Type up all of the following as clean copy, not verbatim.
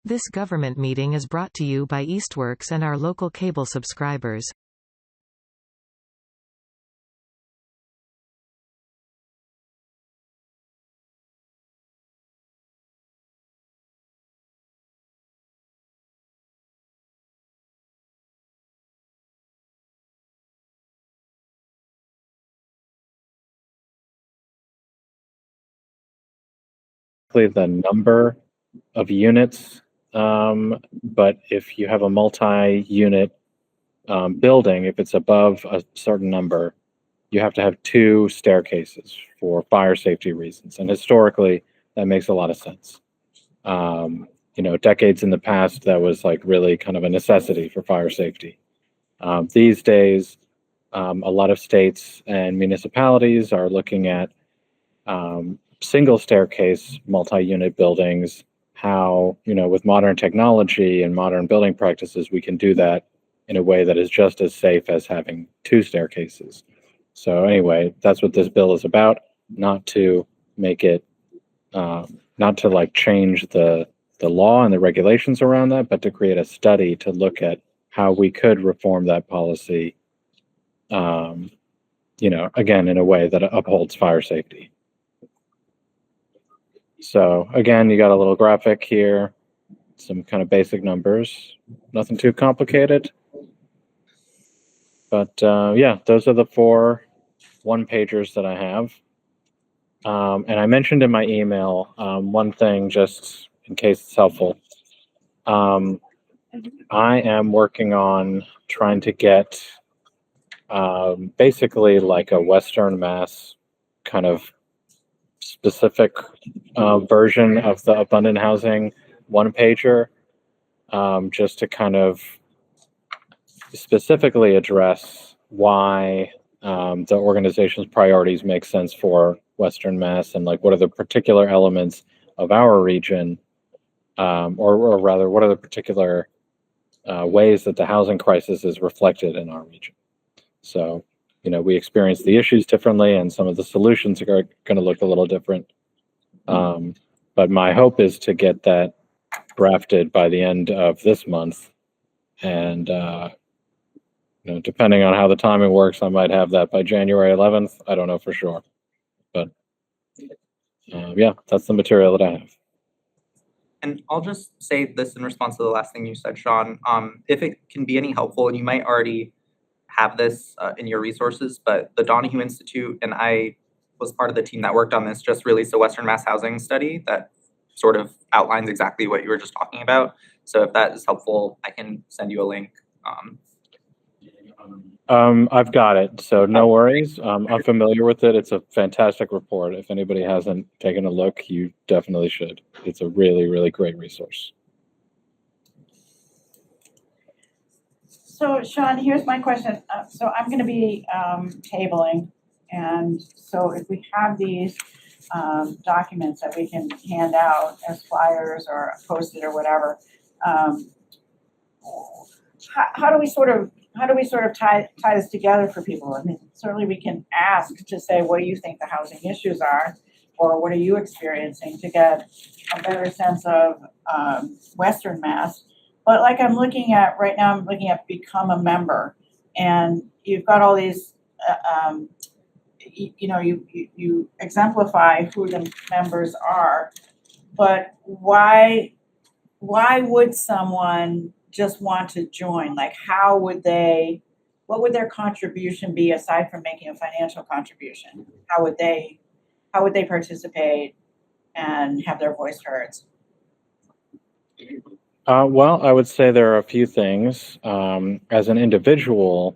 This government meeting is brought to you by Eastworks and our local cable subscribers. The number of units, but if you have a multi-unit building, if it's above a certain number, you have to have 2 staircases for fire safety reasons. And historically, that makes a lot of sense. Decades in the past, that was like really kind of a necessity for fire safety. These days, a lot of states and municipalities are looking at single staircase multi-unit buildings, how, with modern technology and modern building practices, we can do that in a way that is just as safe as having 2 staircases. So anyway, that's what this bill is about, not to make it, not to like change the law and the regulations around that, but to create a study to look at how we could reform that policy, again, in a way that upholds fire safety. So again, you got a little graphic here, some kind of basic numbers, nothing too complicated. But yeah, those are the 4 one-pagers that I have. And I mentioned in my email one thing, just in case it's helpful. I am working on trying to get basically like a Western Mass kind of specific version of the abundant housing one-pager, just to kind of specifically address why the organization's priorities make sense for Western Mass, and like what are the particular elements of our region, or rather, what are the particular ways that the housing crisis is reflected in our region. So, we experience the issues differently, and some of the solutions are going to look a little different. But my hope is to get that drafted by the end of this month, and depending on how the timing works, I might have that by January 11th. I don't know for sure, but yeah, that's the material that I have. And I'll just say this in response to the last thing you said, Sean. If it can be any helpful, and you might already have this in your resources, but the Donahue Institute, and I was part of the team that worked on this, just released a Western Mass housing study that sort of outlines exactly what you were just talking about. So if that is helpful, I can send you a link. I've got it, so no worries. I'm familiar with it. It's a fantastic report. If anybody hasn't taken a look, you definitely should. It's a really, really great resource. So, Sean, here's my question. So I'm going to be tabling, and so if we have these documents that we can hand out as flyers or posted or whatever, how do we sort of tie this together for people? I mean, certainly we can ask to say, what do you think the housing issues are, or what are you experiencing, to get a better sense of Western Mass. But like I'm looking at right now, I'm looking at become a member, and you've got all these, you exemplify who the members are, but why would someone just want to join? Like, what would their contribution be aside from making a financial contribution? How would they participate and have their voice heard? Well, I would say there are a few things. As an individual,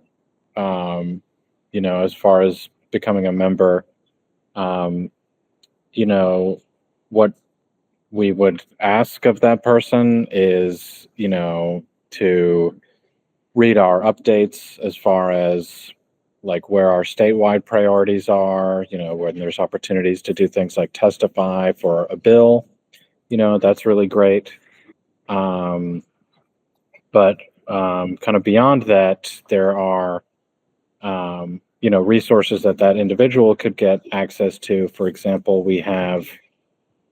as far as becoming a member, what we would ask of that person is, to read our updates as far as like where our statewide priorities are, when there's opportunities to do things like testify for a bill, that's really great. But kind of beyond that, there are, resources that individual could get access to. For example, we have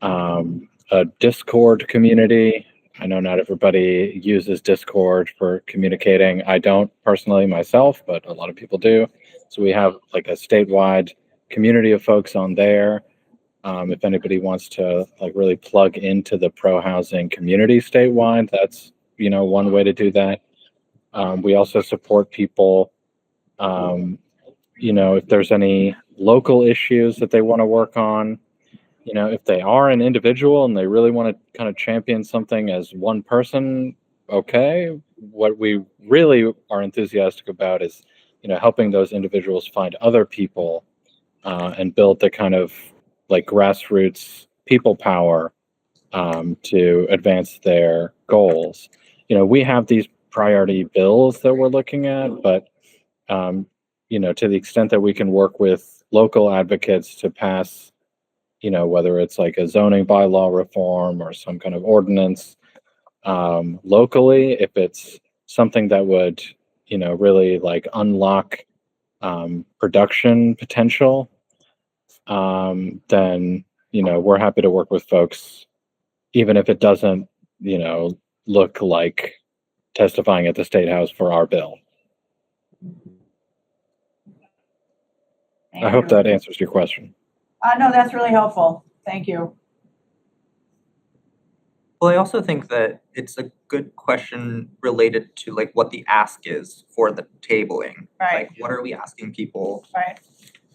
a Discord community I know not everybody uses Discord for communicating. I don't personally myself, but a lot of people do. So we have like a statewide community of folks on there. If anybody wants to like really plug into the pro housing community statewide, that's, one way to do that. We also support people, if there's any local issues that they want to work on, if they are an individual and they really want to kind of champion something as one person, okay. What we really are enthusiastic about is, helping those individuals find other people and build the kind of like grassroots people power to advance their goals. We have these priority bills that we're looking at, but to the extent that we can work with local advocates to pass, whether it's like a zoning bylaw reform or some kind of ordinance locally, if it's something that would, really like unlock production potential, then, we're happy to work with folks, even if it doesn't, look like testifying at the State House for our bill. I hope that answers your question. No, that's really helpful. Thank you. Well, I also think that it's a good question related to like what the ask is for the tabling. Right. Like, what are we asking people Right.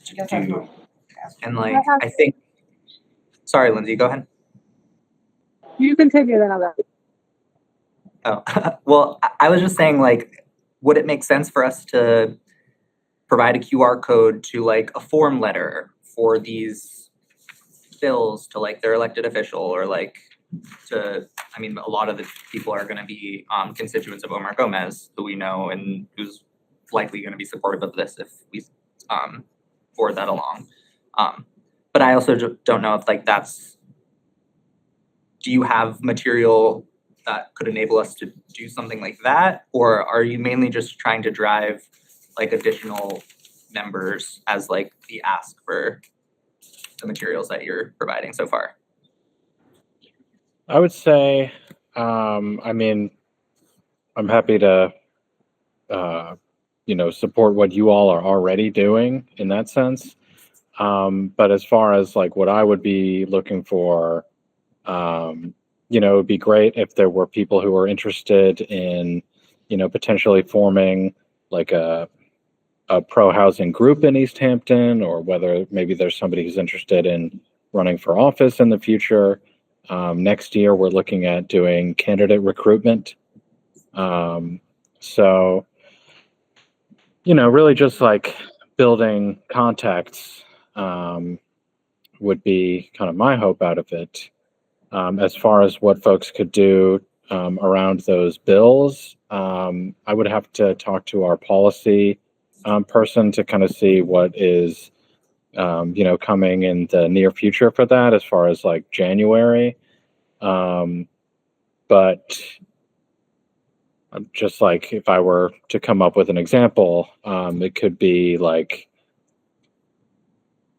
to Guess that's do? what- And like, I think, sorry, Lindsay, go ahead. You continue then on that. Oh, well, I was just saying, like, would it make sense for us to provide a QR code to like a form letter for these bills to like their elected official, or like I mean, a lot of the people are gonna be constituents of Omar Gomez, who we know and who's likely gonna be supportive of this if we forward that along. But I also don't know if like do you have material that could enable us to do something like that? Or are you mainly just trying to drive like additional members as like the ask for the materials that you're providing so far? I would say, I mean, I'm happy to, support what you all are already doing in that sense. But as far as like what I would be looking for, it would be great if there were people who are interested in, potentially forming like a pro housing group in Easthampton, or whether maybe there's somebody who's interested in running for office in the future. Next year, we're looking at doing candidate recruitment. So, really just like building contacts would be kind of my hope out of it. As far as what folks could do around those bills, I would have to talk to our policy person to kind of see what is, coming in the near future for that, as far as like January. But just like if I were to come up with an example, it could be like,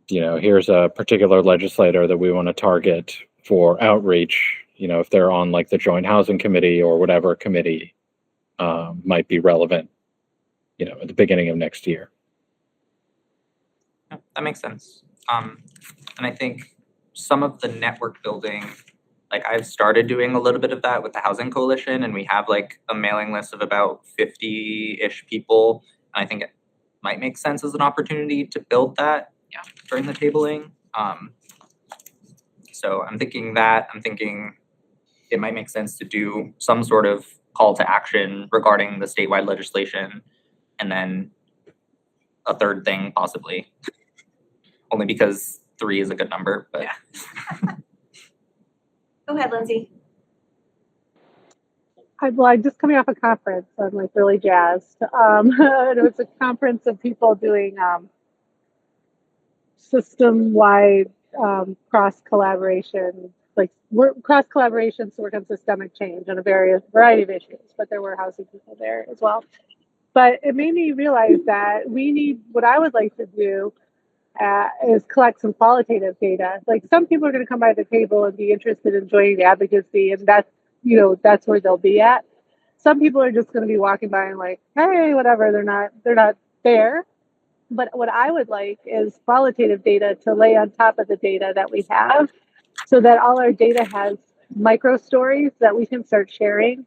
here's a particular legislator that we want to target for outreach, if they're on like the Joint Housing Committee or whatever committee might be relevant, at the beginning of next year. Yeah, that makes sense. And I think some of the network building, like I've started doing a little bit of that with the Housing Coalition, and we have like a mailing list of about 50-ish people. And I think it might make sense as an opportunity to build that during the tabling. So I'm thinking it might make sense to do some sort of call to action regarding the statewide legislation, and then a third thing possibly, only because 3 is a good number, but. Yeah. Go ahead, Lindsay. I'm just coming off a conference, so I'm like really jazzed. It was a conference of people doing system-wide cross collaboration, cross collaborations to work on systemic change on a variety of issues. But there were housing people there as well. But it made me realize that what I would like to do is collect some qualitative data. Like some people are going to come by the table and be interested in joining the advocacy, and that's that's where they'll be at. Some people are just going to be walking by and like, hey, whatever, they're not there. But what I would like is qualitative data to lay on top of the data that we have so that all our data has micro stories that we can start sharing.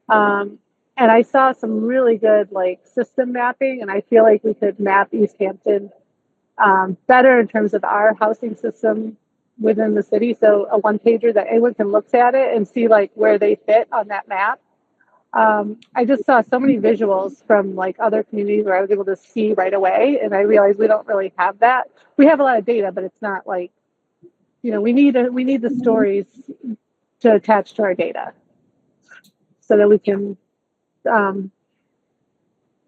And I saw some really good like system mapping, and I feel like we could map Easthampton better in terms of our housing system within the city. So a one pager that anyone can look at it and see like where they fit on that map. I just saw so many visuals from like other communities where I was able to see right away, and I realized we don't really have that. We have a lot of data, but it's not like, we need the stories to attach to our data so that we can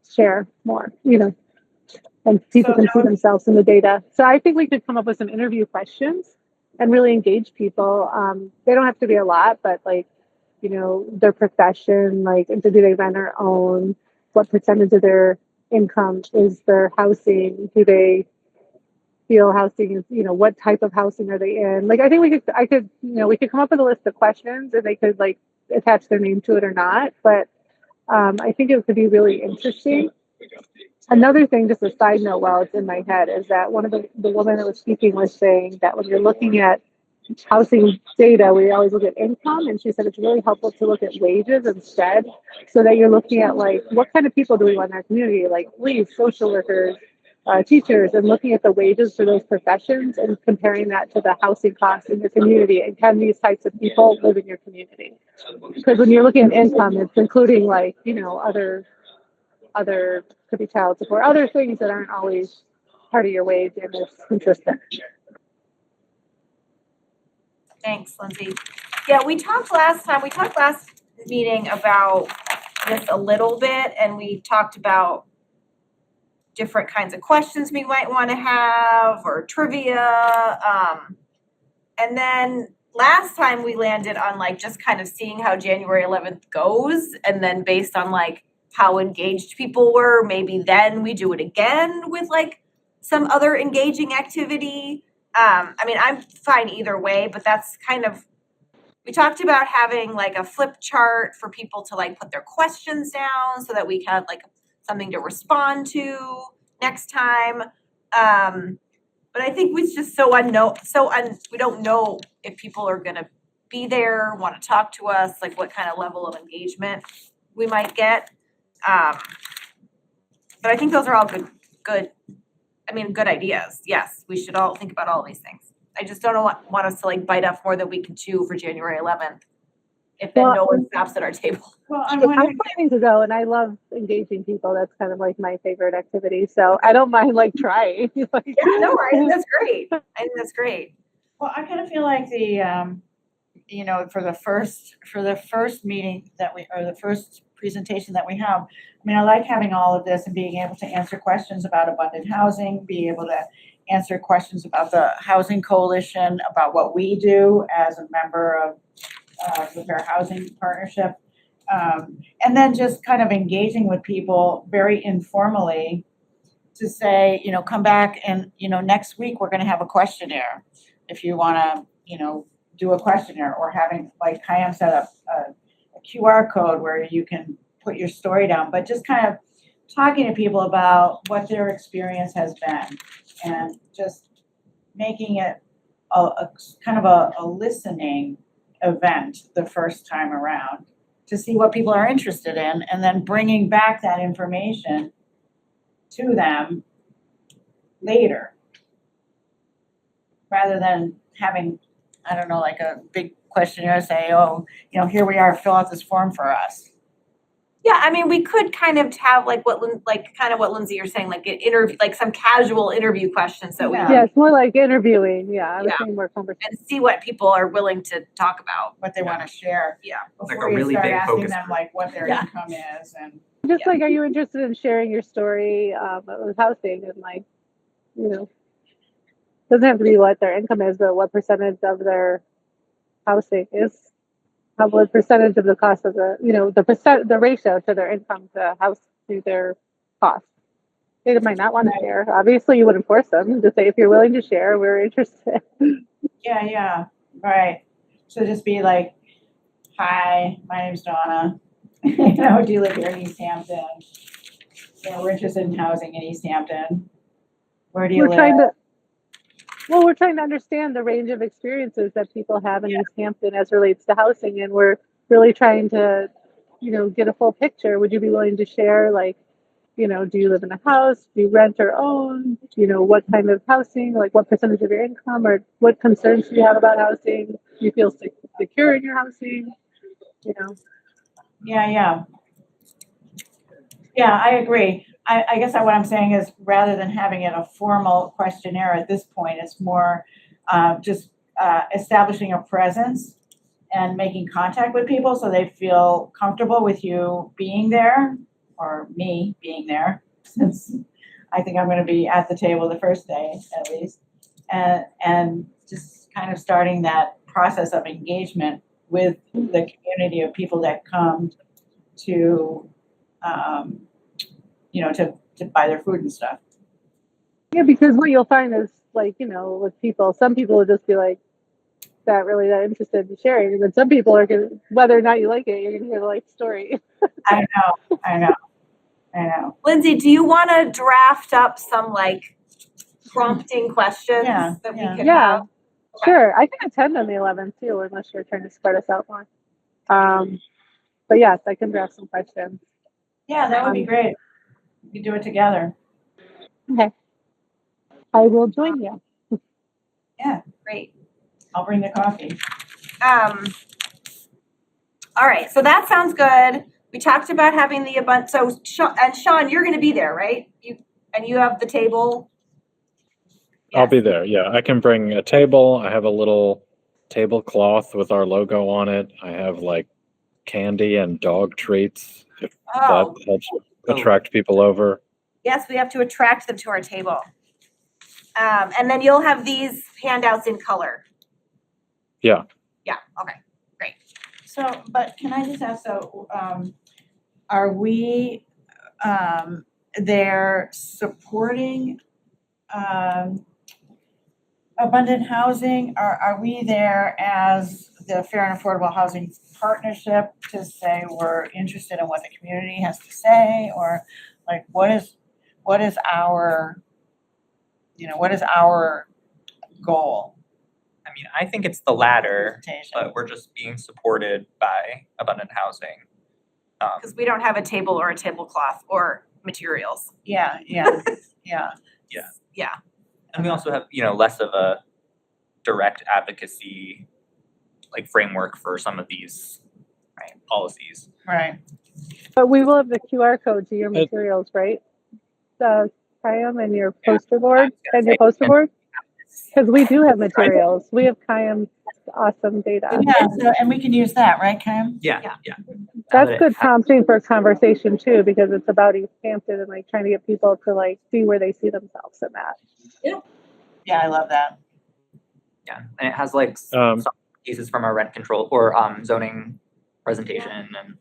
share more, and people can see themselves in the data. So I think we could come up with some interview questions and really engage people. They don't have to be a lot, but like, their profession, like, do they rent or own? What percentage of their income is their housing? Do they feel housing is, what type of housing are they in? Like, I think we could come up with a list of questions and they could like attach their name to it or not. But I think it could be really interesting. Another thing, just a side note while it's in my head, is that one of the women that was speaking was saying that when you're looking at housing data, we always look at income, and she said it's really helpful to look at wages instead, so that you're looking at like what kind of people do we want in our community, like police, social workers, teachers, and looking at the wages for those professions and comparing that to the housing costs in your community, and can these types of people live in your community? Because when you're looking at income, it's including like other could be child support, other things that aren't always part of your wage, and it's consistent. Thanks, Lindsay. Yeah, we talked last meeting about this a little bit, and we talked about different kinds of questions we might want to have or trivia. And then last time we landed on like just kind of seeing how January 11th goes, and then based on like how engaged people were, maybe then we do it again with like some other engaging activity. I mean, I'm fine either way, but that's kind of, we talked about having like a flip chart for people to like put their questions down so that we had like something to respond to next time. But I think it's just we don't know if people are gonna be there, want to talk to us, like what kind of level of engagement we might get. But I think those are all good ideas. Yes, we should all think about all these things. I just don't want us to like bite off more than we can chew for January 11th. If then no one stops at our table. Well, I'm planning to go, and I love engaging people. That's kind of like my favorite activity. So I don't mind like trying. Yeah, no, I think that's great. I think that's great. Well, I kind of feel like the, for the first meeting the first presentation that we have, I mean, I like having all of this and being able to answer questions about abundant housing, be able to answer questions about the Housing Coalition, about what we do as a member of the Fair Housing Partnership. And then just kind of engaging with people very informally to say, come back and, next week we're going to have a questionnaire. If you want to, do a questionnaire, or having, like Kayam set up a QR code where you can put your story down, but just kind of talking to people about what their experience has been, and just making it a kind of a listening event the first time around to see what people are interested in, and then bringing back that information to them later, rather than having, I don't know, like a big questionnaire say, here we are, fill out this form for us. Yeah, I mean, we could kind of have like what Lindsay, you're saying, like an interview, like some casual interview questions that we. Yeah, it's more like interviewing. Yeah, I was saying more conversation. And see what people are willing to talk about, what they want to share. Yeah, before you start asking them like what their income is, and just like, are you interested in sharing your story with housing, and like, doesn't have to be what their income is, but what percentage of their housing is. What percentage of the cost of the ratio to their income to their cost. They might not want to share. Obviously, you wouldn't force them to say, if you're willing to share, we're interested. Yeah, right. So just be like, hi, my name's Donna. You know, do you live here in Easthampton? You know, we're interested in housing in Easthampton. Where do you We're live? trying to, well, we're trying to understand the range of experiences that people have in Yeah. East Hampton as relates to housing, and we're really trying to, get a full picture. Would you be willing to share, like, do you live in a house? Do you rent or own? What kind of housing? Like, what percentage of your income, or what concerns do you have about housing? Do you feel secure in your housing? Yeah. Yeah, I agree. I guess what I'm saying is, rather than having it a formal questionnaire at this point, it's more just establishing a presence and making contact with people so they feel comfortable with you being there, or me being there, since I think I'm going to be at the table the first day at least, and just kind of starting that process of engagement with the community of people that come to to buy their food and stuff. Yeah, because what you'll find is, like, with people, some people will just be like, not really that interested in sharing. And then some people are going to, whether or not you like it, you're going to hear the life story. I know. Lindsay, do you want to draft up some like prompting questions Yeah, that we yeah. could Yeah. have? Sure. I can attend on the 11th too, unless you're trying to spread us out more. But yes, I can draft some questions. Yeah, that would be great. We could do it together. Okay. I will join you. Yeah, Great. I'll bring the coffee. All right, so that sounds good. We talked about having the abundant, so Sean, you're gonna be there, right? You have the table? I'll Yes. be there. Yeah, I can bring a table. I have a little tablecloth with our logo on it. I have like candy and dog treats, if Oh, that helps attract people over. yes, we have to attract them to our table. And then you'll have these handouts in color. Yeah. Yeah, okay. So, but can I just ask, are we there supporting abundant housing? Are we there as the Fair and Affordable Housing Partnership to say we're interested in what the community has to say? Or like, what is our goal? I mean, I think it's the latter, Presentation? but we're just being supported by abundant housing. Because we don't have a table or a tablecloth or materials. Yeah. And we also have, less of a direct advocacy like framework for some of these policies. Right. But we will have the QR code to your materials, right? Kayam and your poster board and your poster board? Because we do have materials. We have Kayam's awesome data. Yeah, so, and we can use that, right, Kim? Yeah. That's good prompting for conversation too, because it's about East Hampton and like trying to get people to like see where they see themselves in that. Yeah, I love that. Yeah, and it has like some cases from our rent control or zoning presentation and.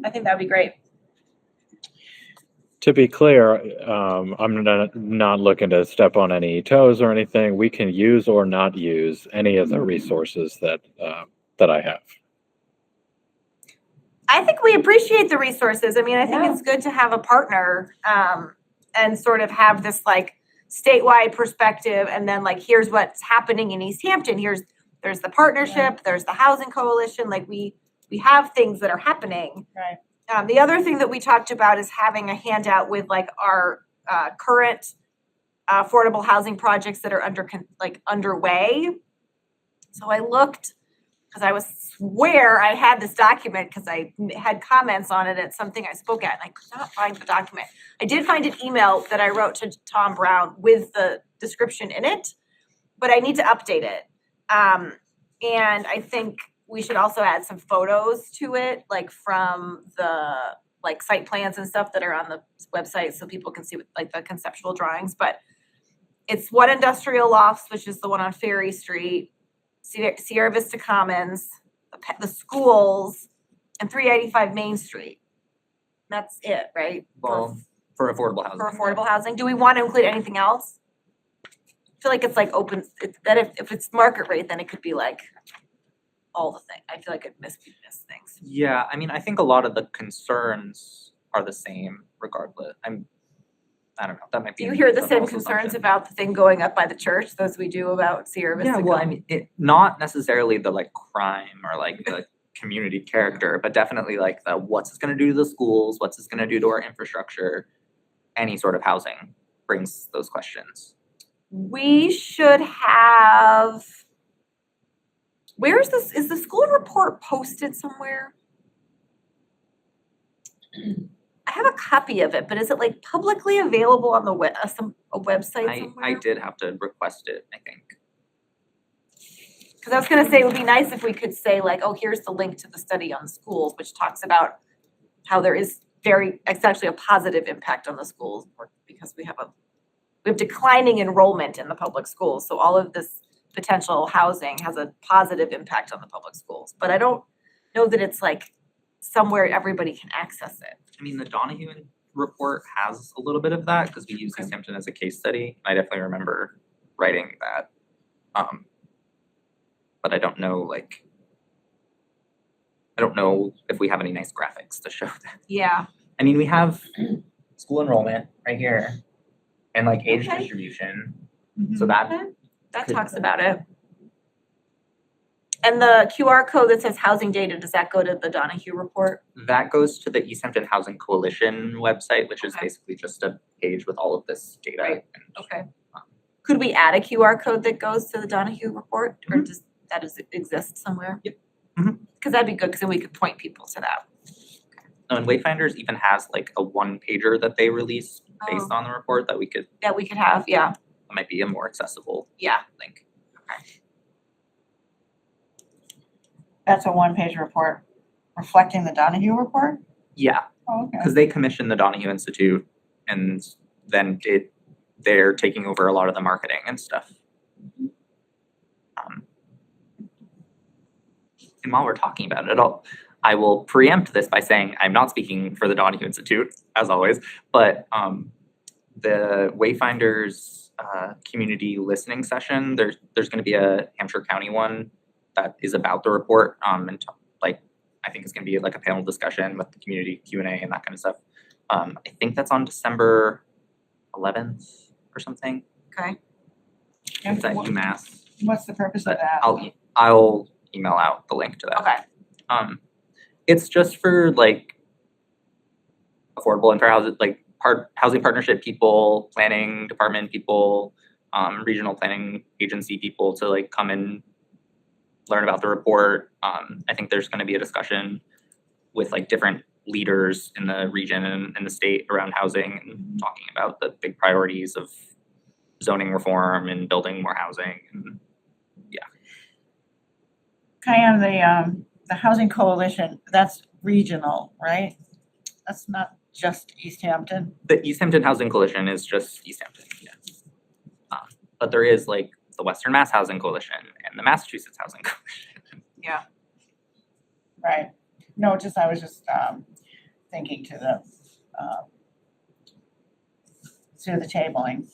I think that'd be great. To be clear, I'm not looking to step on any toes or anything. We can use or not use any of the resources that I have. I think we appreciate the resources. I mean, I think it's good to have a partner and sort of have this like statewide perspective, and then like here's what's happening in East Hampton. There's the partnership, there's the housing coalition. Like we have things that are happening. Right. The other thing that we talked about is having a handout with like our current affordable housing projects that are underway. So I looked because I swear I had this document because I had comments on it at something I spoke at, and I could not find the document. I did find an email that I wrote to Tom Brown with the description in it, but I need to update it. And I think we should also add some photos to it, like from the like site plans and stuff that are on the website, so people can see like the conceptual drawings. But it's one industrial lofts, which is the one on Ferry Street, Sierra Vista Commons, the schools, and 385 Main Street. That's it, right? Well, for affordable housing. For affordable housing. Do we want to include anything else? I feel like it's like open, that if it's market rate, then it could be like all the things. I feel like I'd miss things. Yeah, I mean, I think a lot of the concerns are the same regardless. I don't know, that might be. Do you hear the a same false concerns assumption. about the thing going up by the church as we do about Sierra Vista? Yeah, well, I mean, not necessarily the like crime or like the community character, but definitely like the what's this gonna do to the schools, what's this gonna do to our infrastructure, any sort of housing brings those questions. We should have. Where's this? Is the school report posted somewhere? I have a copy of it, but is it like publicly available on the web, a website somewhere? I did have to request it, I think. Because I was gonna say, it would be nice if we could say like, oh, here's the link to the study on schools, which talks about how there is it's actually a positive impact on the schools because we have declining enrollment in the public schools. So all of this potential housing has a positive impact on the public schools. But I don't know that it's like somewhere everybody can access it. I mean, the Donahue report has a little bit of that because we use Easthampton as a case study. I definitely remember writing that. But I don't know, if we have any nice graphics to show that. Yeah. I mean, we have school enrollment right here and like age Okay. distribution. Mhm. So that That talks about it. And the QR code that says housing data, does that go to the Donahue report? goes to the Easthampton Housing Coalition website, which is Okay. basically just a page with all of this data. Right. and- Okay. Could we add a QR code that goes to the Donahue report, or does that exist somewhere? Yep. Mhm. Because that'd be good, because then we could point people to that. Oh, and Wayfinders even has like a one pager that they release based on the report that That we could have, yeah, might be a more accessible yeah. link. That's a one-page report reflecting the Donahue report? Yeah, Oh, okay. because they commissioned the Donahue Institute and then they're taking over a lot of the marketing and stuff. And while we're talking about it, I will preempt this by saying I'm not speaking for the Donahue Institute, as always, but the Wayfinders community listening session, there's going to be a Hampshire County one that is about the report, and I think it's going to be like a panel discussion with the community Q&A and that kind of stuff. I think that's on December 11th or something. Okay. And It's at what- UMass. What's the purpose of But that? I'll email out the link to that. Okay, It's just for like affordable and for housing partnership people, planning department people, regional planning agency people to like come and learn about the report. I think there's going to be a discussion with like different leaders in the region and in the state around housing and talking about the big priorities of zoning reform and building more housing. And Kian, the Housing Coalition, that's regional, right? That's not just Easthampton? the Easthampton Housing Coalition is just Easthampton, yeah. But there is like the Western Mass Housing Coalition and the Massachusetts Housing Coalition. Right. No, I was just thinking to the tabling.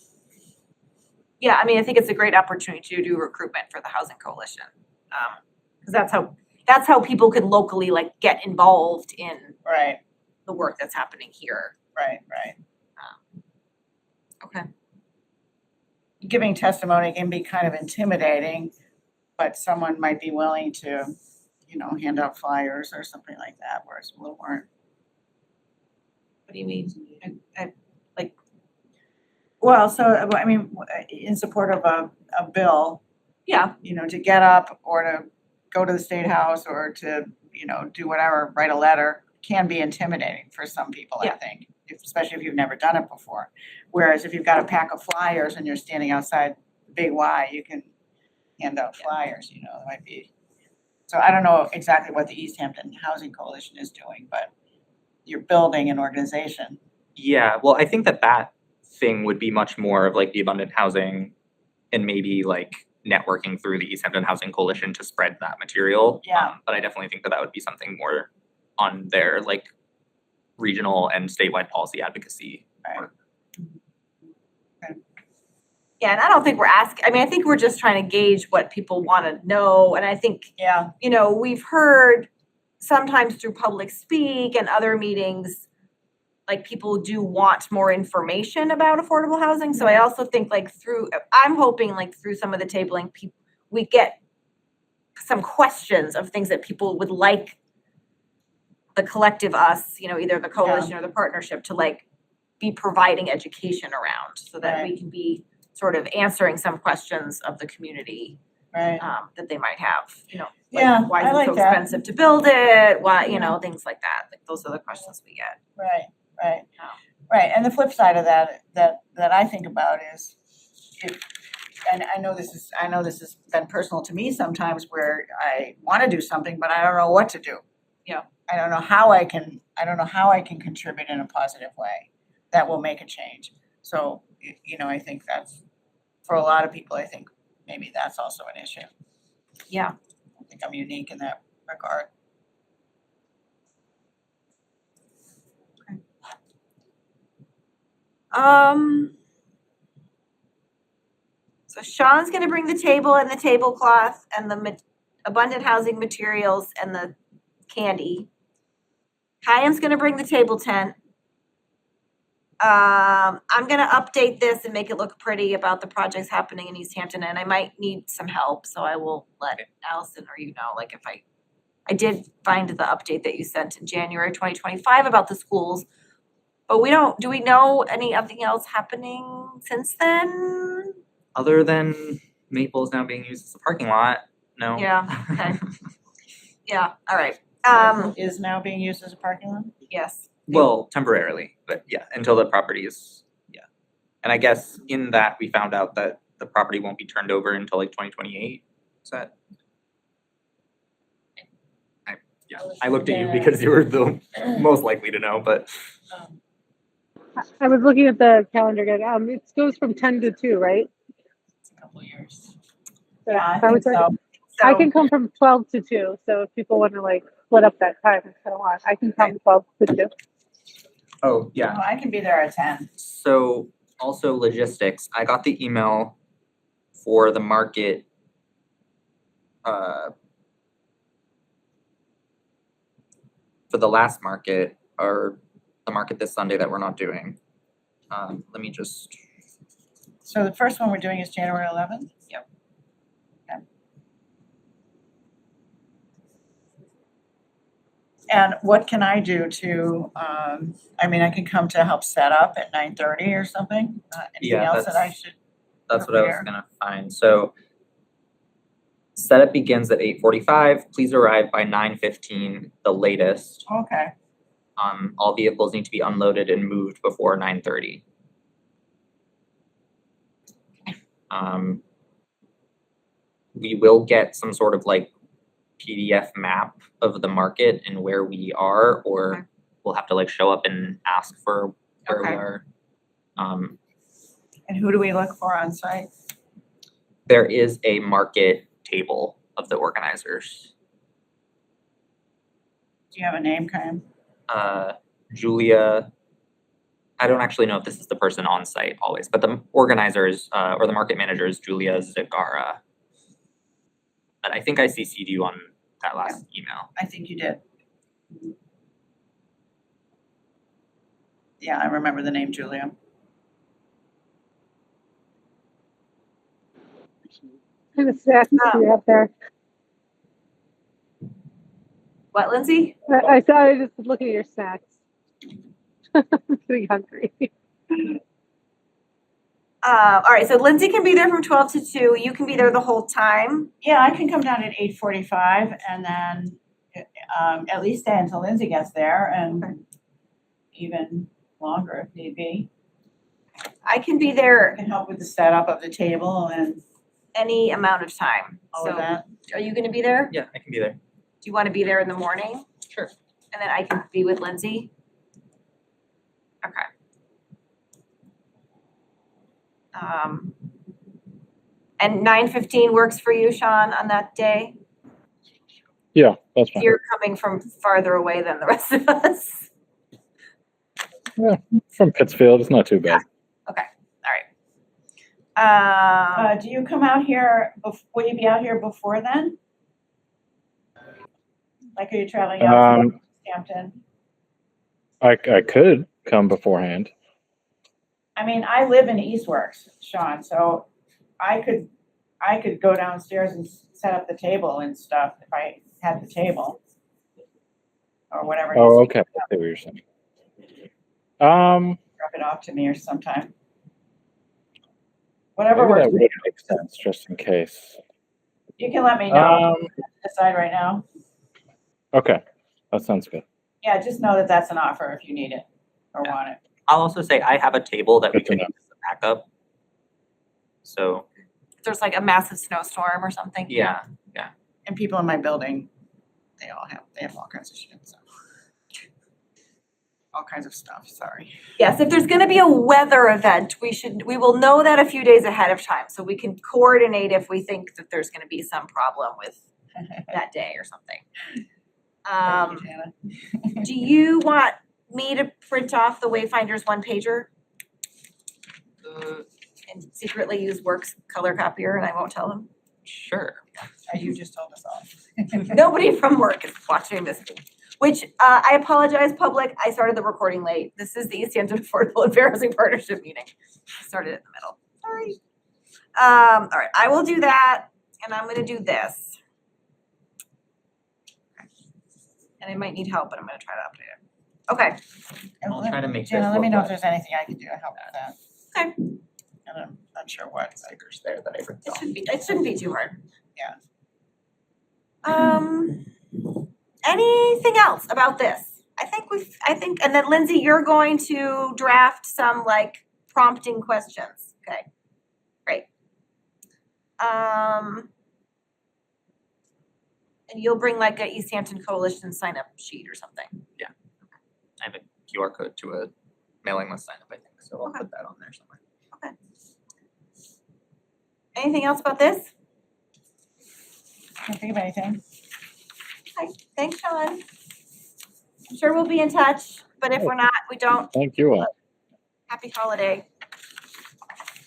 yeah, I mean, I think it's a great opportunity to do recruitment for the Housing Coalition. Because that's how people can locally like get involved in Right, the work that's happening here. right. Okay. Giving testimony can be kind of intimidating, but someone might be willing to, hand out flyers or something like that, where it's a little more. What do you mean? Well, so, I mean, in support of a bill, Yeah, to get up or to go to the State House or to, do whatever, write a letter, can be intimidating for some people, I Yeah. think, especially if you've never done it before. Whereas if you've got a pack of flyers and you're standing outside the Big Y, you can hand out flyers, it might be. So I don't know exactly what the Easthampton Housing Coalition is doing, but you're building an organization. Yeah, well, I think that thing would be much more of like the abundant housing and maybe like networking through the Easthampton Housing Coalition to spread that material. Yeah. But I definitely think that would be something more on their like regional and statewide policy advocacy. Right. Yeah, and I don't think we're asking, I mean, I think we're just trying to gauge what people want to know. And I think, Yeah, you know, we've heard sometimes through public speak and other meetings, like people do want more information about affordable housing. So I also think like I'm hoping like through some of the tabling, we get some questions of things that people would like the collective us, you know, either the coalition or the partnership to like be providing education around so that we can be sort of answering some questions of the community right. that they might have, you know. Yeah, Why I is it like so that. expensive to build it? Why, you know, things like that. Like those are the questions we get. Right, right, Yeah. right. And the flip side of that I think about is and I know this has been personal to me sometimes where I want to do something, but I don't know what to do. Yeah. I don't know how I can contribute in a positive way that will make a change. So, you know, I think that's, for a lot of people, I think maybe that's also an issue. Yeah. I think I'm unique in that regard. So Sean's gonna bring the table and the tablecloth and the abundant housing materials and the candy. Kyan's gonna bring the table tent. I'm gonna update this and make it look pretty about the projects happening in Easthampton, and I might need some help, so I will let Allison or you know, like if I did find the update that you sent in January 2025 about the schools, but do we know anything else happening since then? Other than Maple is now being used as a parking lot, no. Yeah, okay. Yeah, all right. Is now being used as a parking lot? Yes. Well, temporarily, but yeah, until the property is, yeah. And I guess in that we found out that the property won't be turned over until like 2028. Is that? I looked at you because you were the most likely to know, but I was looking at the calendar again. It goes from 10 to 2, right? It's a couple of years. So Yeah, I I think would say- so. I can come from 12 to 2. So if people want to like split up that time, it's kind of long. I can come 12 to 2. oh, yeah. I can be there at 10. So also logistics, I got the email for the market, for the last market, or the market this Sunday that we're not doing. Let me just, So the first one we're doing is January 11th? Yep. Okay. And what can I do to, I mean, I can come to help set up at 9:30 or something? Anything Yeah, else that I should? that's what I was prepare? gonna find. So setup begins at 8:45. Please arrive by 9:15, the latest. Okay, All vehicles need to be unloaded and moved before 9:30. We will get some sort of like PDF map of the market and where we are, or Okay. we'll have to like show up and ask for where we Okay. are. and who do we look for on site? There is a market table of the organizers. Do you have a name, Kyan? Julia, I don't actually know if this is the person on site always, but the organizers, or the market manager is Julia Zagara. But I think I CC'd you on that last email. I think you did. Yeah, I remember the name Julia. Kind of snacks you have there. What, Lindsay? I saw. I was just looking at your snacks. I'm getting hungry. All right, so Lindsay can be there from 12 to 2. You can be there the whole time. Yeah, I can come down at 8:45 and then at least stay until Lindsay gets there and even longer if need be. I can be I there can help with the setup of the table and any amount of time. all of So that. are you gonna be there? Yeah, I can be there. Do you wanna be there in the morning? Sure. And then I can be with Lindsay? Okay. And 9:15 works for you, Sean, on that day? Yeah, that's fine. You're coming from farther away than the rest of us. From Pittsfield, it's not too bad. Okay, all right. Do you come out here, will you be out here before then? Like, are you traveling out to Easthampton? I could come beforehand. I mean, I live in Eastworks, Sean, so I could go downstairs and set up the table and stuff if I had the table. Or whatever. Oh, okay. I see what you're saying. Drop it off to me or sometime. Whatever Maybe works. that would make sense, just in case. You can let me know. Decide right now. Okay, that sounds good. Yeah, just know that that's an offer if you need it or want it. I'll also say I have a table that we Good to can know. use as a backup. So, If there's like a massive snowstorm or something. yeah. And people in my building, they have all kinds of shit, so. All kinds of stuff, sorry. Yes, if there's gonna be a weather event, we will know that a few days ahead of time, so we can coordinate if we think that there's gonna be some problem with that day or something. Thank you, Jana. Do you want me to print off the Wayfinders one pager and secretly use Works color copier and I won't tell them? Sure. You just told us all. Nobody from work is watching this, which I apologize, public. I started the recording late. This is the Easthampton Affordable and Fair Housing Partnership meeting. I started in the middle. Sorry. All right, I will do that, and I'm gonna do this. And I might need help, but I'm gonna try to update it. Okay. I'll try to make Jana, this let me look know if like- there's anything I can do to help with that. Okay. And I'm not sure what. Stickers there that I ripped off. It shouldn't be too hard. Yeah. Anything else about this? I think, and then Lindsay, you're going to draft some like prompting questions. Okay, great. And you'll bring like a Easthampton Coalition sign up sheet or something. I have a QR code to a mailing list sign up, I think, so I'll Okay. put that on there somewhere. Anything else about this? Can't think of anything. Thanks, Sean. I'm sure we'll be in touch, but if we're not, we don't. Thank you all. Happy holiday.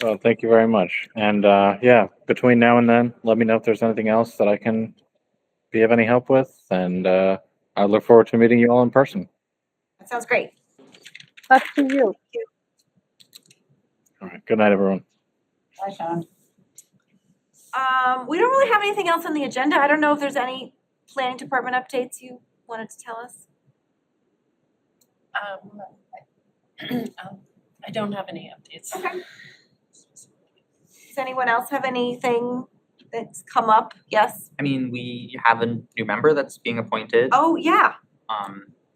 Well, thank you very much. And yeah, between now and then, let me know if there's anything else that I can be of any help with. And I look forward to meeting you all in person. That sounds great. Up to you. All right. Good night, everyone. Bye, Sean. We don't really have anything else on the agenda. I don't know if there's any planning department updates you wanted to tell us. I don't have any updates. Okay. Does anyone else have anything that's come up? Yes? I mean, we have a new member that's being appointed. Oh, yeah.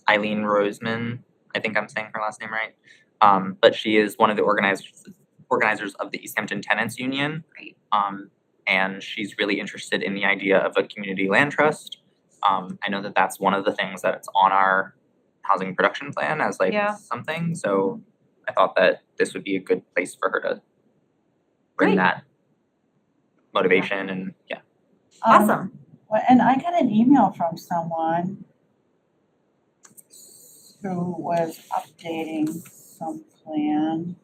Eileen Roseman, I think I'm saying her last name right. But she is one of the organizers of the Easthampton Tenants Union. Great. And she's really interested in the idea of a community land trust. I know that that's one of the things that it's on our housing production plan as like Yeah. something. So I thought that this would be a good place for her to bring Great. that motivation and yeah. Awesome. Well, and I got an email from someone who was updating some plan.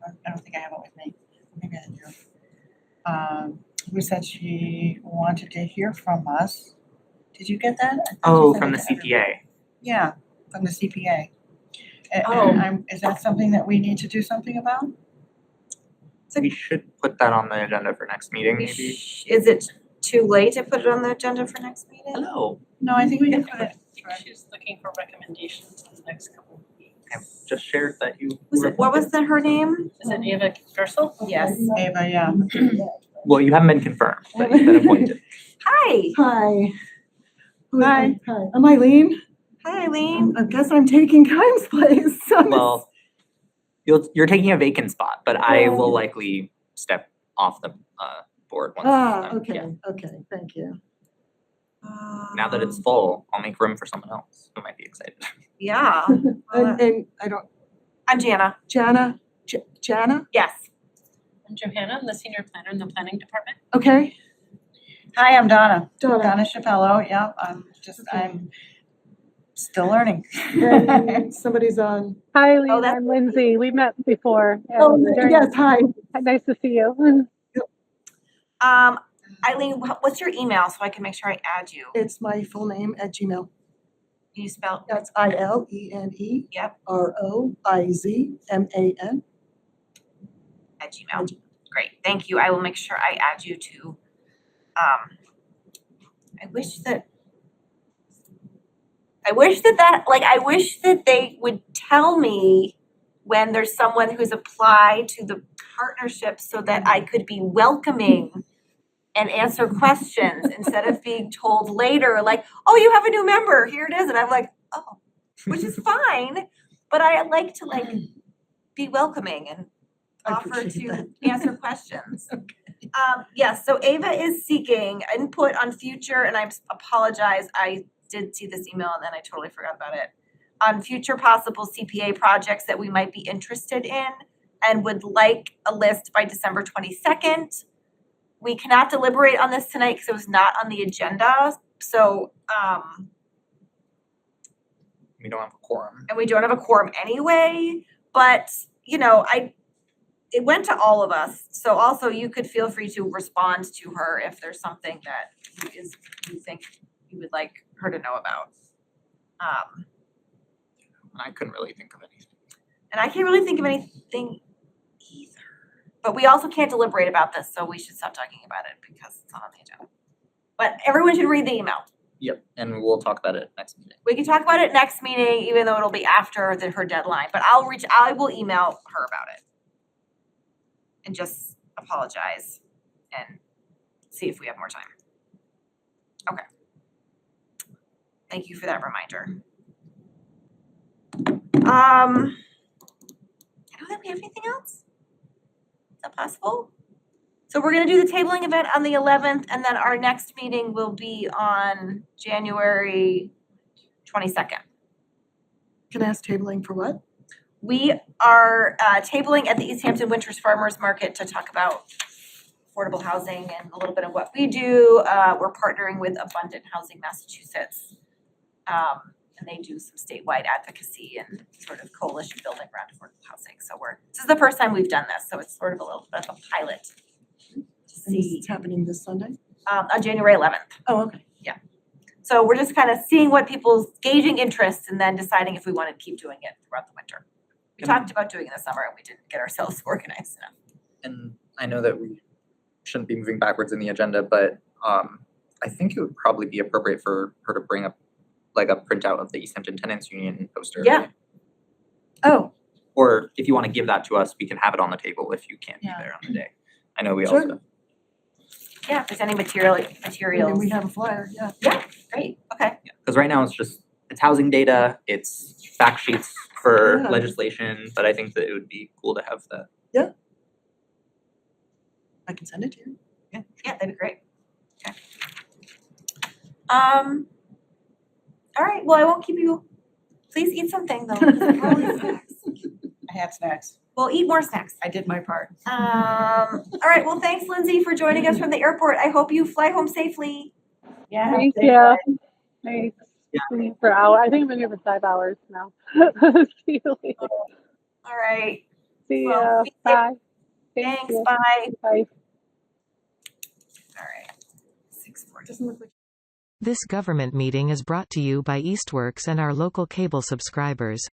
I don't think I have it with me. Maybe I do. Who said she wanted to hear from us. Did you get that? I thought you Oh, sent from it the to everybody. CPA. Yeah, from the CPA. Oh. Is that something that we need to do something about? We should put that on the agenda for next meeting, maybe. Is it too late to put it on the agenda for next meeting? Hello. No, I think we can put it. She's looking for recommendations in the next couple of weeks. I've just shared that you. What was her name? Is it Ava Gersel? Yes. Ava, yeah. Well, you haven't been confirmed, but you've been appointed. Hi. Hi. Hi. Hi, I'm Eileen. Hi, Eileen. I guess I'm taking Kime's place. Well, you're taking a vacant spot, but I will likely step off the board once. I'm- okay, yeah. okay, thank you. Now that it's full, I'll make room for someone else who might be excited. Yeah. And I don't, I'm Jana. Jana? Jana? Yes. I'm Johanna, I'm the senior planner in the planning department. Okay. Hi, I'm Donna. Donna. Donna Chappello, yeah, I'm Still learning. And somebody's on. Hi, Oh, that's I'm Lindsay. We met before. Oh, Very yes, hi. nice to see you. Eileen, what's your email so I can make sure I add you? It's my full name at Gmail. Can you spell? That's ILENE. Yep. ROIZMAN. At Gmail. Great, thank you. I will make sure I add you to, I wish that they would tell me when there's someone who's applied to the partnership so that I could be welcoming and answer questions instead of being told later, like, oh, you have a new member, here it is. And I'm like, oh, which is fine, but I like to be welcoming and I offer appreciate to that. answer questions. Yes, so Ava is seeking input on future, and I apologize, I did see this email and then I totally forgot about it. On future possible CPA projects that we might be interested in and would like a list by December 22nd. We cannot deliberate on this tonight because it was not on the agenda, so, We don't have a quorum. and we don't have a quorum anyway, but, you know, it went to all of us, so also you could feel free to respond to her if there's something that you think you would like her to know about. I couldn't really think of anything. And I can't really think of anything either. But we also can't deliberate about this, so we should stop talking about it because it's not on the agenda. But everyone should read the email. Yep, and we'll talk about it next meeting. We can talk about it next meeting, even though it'll be after her deadline, but I will email her about it. And just apologize and see if we have more time. Okay. Thank you for that reminder. I don't think we have anything else. Is that possible? So we're gonna do the tabling event on the 11th, and then our next meeting will be on January 22nd. Can I ask tabling for what? We are tabling at the Easthampton Winters Farmers Market to talk about affordable housing and a little bit of what we do. We're partnering with Abundant Housing Massachusetts. And they do some statewide advocacy and sort of coalition building around affordable housing. So this is the first time we've done this, so it's sort of a little bit of a pilot to And see It's happening this Sunday? on January 11th. Oh, okay. So we're just kind of seeing what people's gauging interests and then deciding if we want to keep doing it throughout the winter. We talked about doing it this summer and we didn't get ourselves organized enough. And I know that we shouldn't be moving backwards in the agenda, but I think it would probably be appropriate for her to bring up like a printout of the Easthampton Tenants Union poster. Yeah. Oh, Or if you want to give that to us, we can have it on the table if you can't be Yeah. there on the day. I know we Sure. also. Yeah, if there's any materials. maybe we have a flyer, yeah. Great, okay. Because right now it's housing data, it's fact sheets for Yeah. legislation, but I think that it would be cool to have that. I can send it to you. Yeah, that'd be great. Okay. All right, well, I won't keep you, please eat something though. I had snacks. We'll eat more snacks. I did my part. All right, well, thanks Lindsay for joining us from the airport. I hope you fly home safely. Yeah. Thank safe you. flight. Thanks. For hour. I think I've been here for 5 hours now. See you later. All right, See Well, ya. be safe. Bye. thanks, you. bye. Bye. All right. 6:40. Doesn't look like. This government meeting is brought to you by Eastworks and our local cable subscribers.